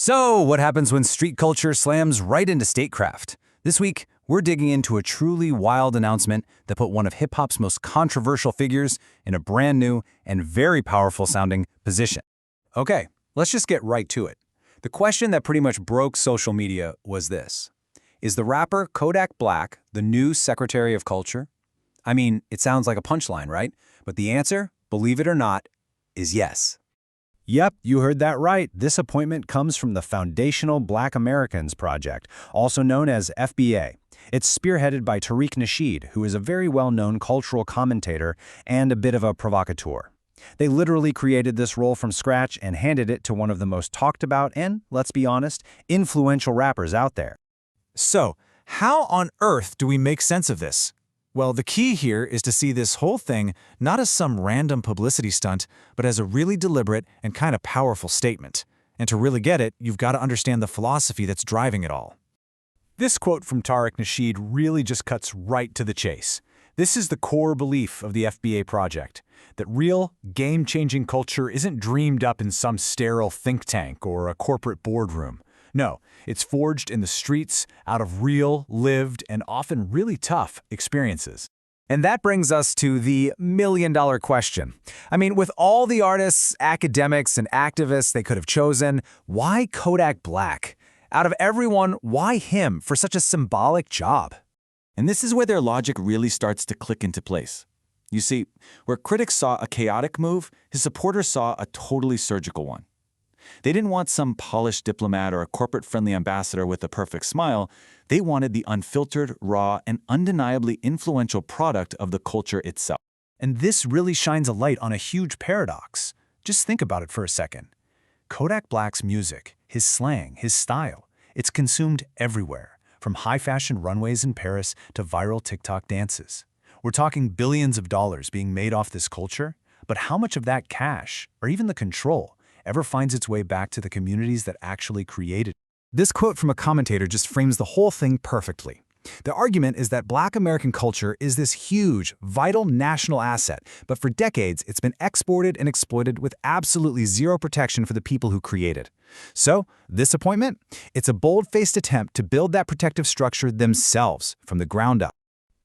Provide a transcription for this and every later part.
So, what happens when street culture slams right into statecraft? This week, we're digging into a truly wild announcement that put one of hip-hop's most controversial figures in a brand new and very powerful-sounding position. Okay, let's just get right to it. The question that pretty much broke social media was this: is the rapper Kodak Black the new Secretary of Culture? I mean, it sounds like a punchline, right? But the answer, believe it or not, is yes. Yep, you heard that right. This appointment comes from the Foundational Black Americans Project, also known as FBA. It's spearheaded by Tariq Nasheed, who is a very well-known cultural commentator and a bit of a provocateur. They literally created this role from scratch and handed it to one of the most talked about and, let's be honest, influential rappers out there. So, how on earth do we make sense of this? Well, the key here is to see this whole thing not as some random publicity stunt, but as a really deliberate and kind of powerful statement. And to really get it, you've got to understand the philosophy that's driving it all. This quote from Tariq Nasheed really just cuts right to the chase. This is the core belief of the FBA project, that real, game-changing culture isn't dreamed up in some sterile think tank or a corporate boardroom. No, it's forged in the streets out of real, lived, and often really tough experiences. And that brings us to the million-dollar question. I mean, with all the artists, academics, and activists they could have chosen, why Kodak Black? Out of everyone, why him for such a symbolic job? And this is where their logic really starts to click into place. You see, where critics saw a chaotic move, his supporters saw a totally surgical one. They didn't want some polished diplomat or a corporate-friendly ambassador with a perfect smile. They wanted the unfiltered, raw, and undeniably influential product of the culture itself. And this really shines a light on a huge paradox. Just think about it for a second. Kodak Black's music, his slang, his style, it's consumed everywhere, from high-fashion runways in Paris to viral TikTok dances. We're talking billions of dollars being made off this culture, but how much of that cash, or even the control, ever finds its way back to the communities that actually created it? This quote from a commentator just frames the whole thing perfectly. The argument is that Black American culture is this huge, vital national asset, but for decades it's been exported and exploited with absolutely zero protection for the people who create it. So, this appointment? It's a bold-faced attempt to build that protective structure themselves from the ground up.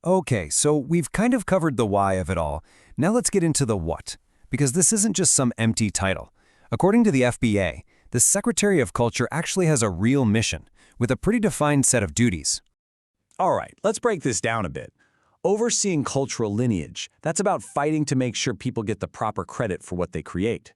Okay, so we've kind of covered the why of it all. Now let's get into the what, because this isn't just some empty title. According to the FBA, the Secretary of Culture actually has a real mission, with a pretty defined set of duties. All right, let's break this down a bit. Overseeing cultural lineage, that's about fighting to make sure people get the proper credit for what they create.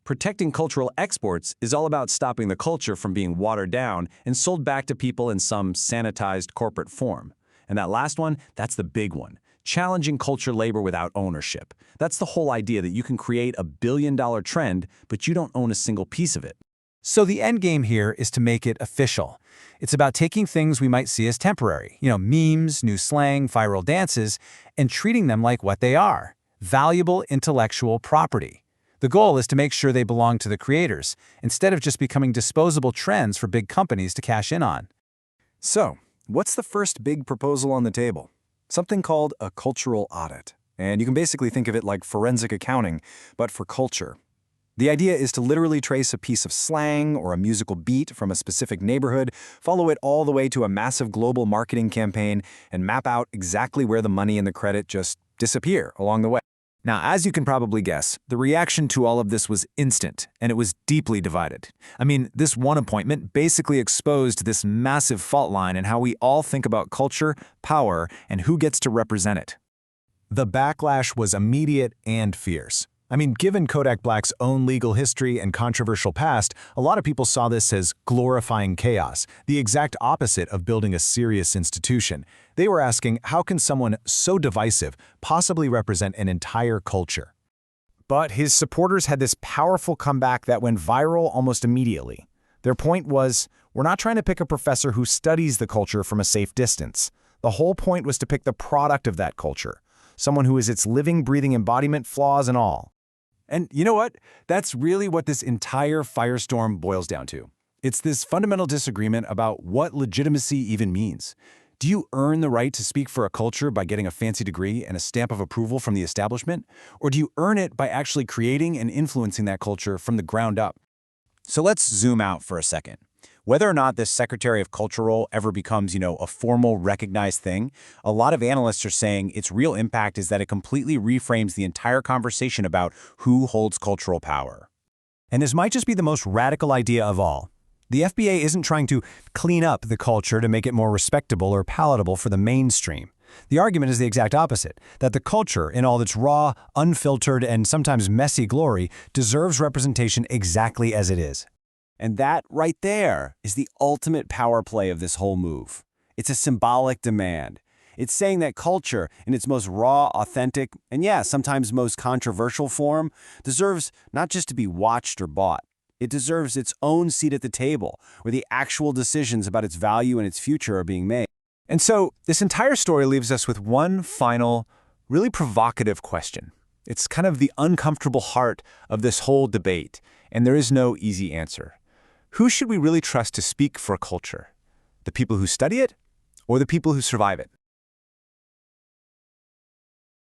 Protecting cultural exports is all about stopping the culture from being watered down and sold back to people in some sanitized corporate form. And that last one, that's the big one. Challenging culture labor without ownership. That's the whole idea that you can create a billion-dollar trend, but you don't own a single piece of it. So the end game here is to make it official. It's about taking things we might see as temporary, memes, new slang, viral dances, and treating them like what they are: valuable intellectual property. The goal is to make sure they belong to the creators, instead of just becoming disposable trends for big companies to cash in on. So, what's the first big proposal on the table? Something called a cultural audit. And you can basically think of it like forensic accounting, but for culture. The idea is to literally trace a piece of slang or a musical beat from a specific neighborhood, follow it all the way to a massive global marketing campaign, and map out exactly where the money and the credit just disappear along the way. Now, as you can probably guess, the reaction to all of this was instant, and it was deeply divided. I mean, this one appointment basically exposed this massive fault line in how we all think about culture, power, and who gets to represent it. The backlash was immediate and fierce. I mean, given Kodak Black's own legal history and controversial past, a lot of people saw this as glorifying chaos, the exact opposite of building a serious institution. They were asking, how can someone so divisive possibly represent an entire culture? But his supporters had this powerful comeback that went viral almost immediately. Their point was, we're not trying to pick a professor who studies the culture from a safe distance. The whole point was to pick the product of that culture, someone who is its living, breathing embodiment, flaws and all. And you know what? That's really what this entire firestorm boils down to. It's this fundamental disagreement about what legitimacy even means. Do you earn the right to speak for a culture by getting a fancy degree and a stamp of approval from the establishment? Or do you earn it by actually creating and influencing that culture from the ground up? So let's zoom out for a second. Whether or not this Secretary of Culture role ever becomes, a formal recognized thing, a lot of analysts are saying its real impact is that it completely reframes the entire conversation about who holds cultural power. And this might just be the most radical idea of all. The FBA isn't trying to clean up the culture to make it more respectable or palatable for the mainstream. The argument is the exact opposite, that the culture, in all its raw, unfiltered, and sometimes messy glory, deserves representation exactly as it is. And that, right there, is the ultimate power play of this whole move. It's a symbolic demand. It's saying that culture, in its most raw, authentic, and sometimes most controversial form, deserves not just to be watched or bought. It deserves its own seat at the table, where the actual decisions about its value and its future are being made. And so, this entire story leaves us with one final, really provocative question. It's kind of the uncomfortable heart of this whole debate, and there is no easy answer. Who should we really trust to speak for a culture? The people who study it, or the people who survive it?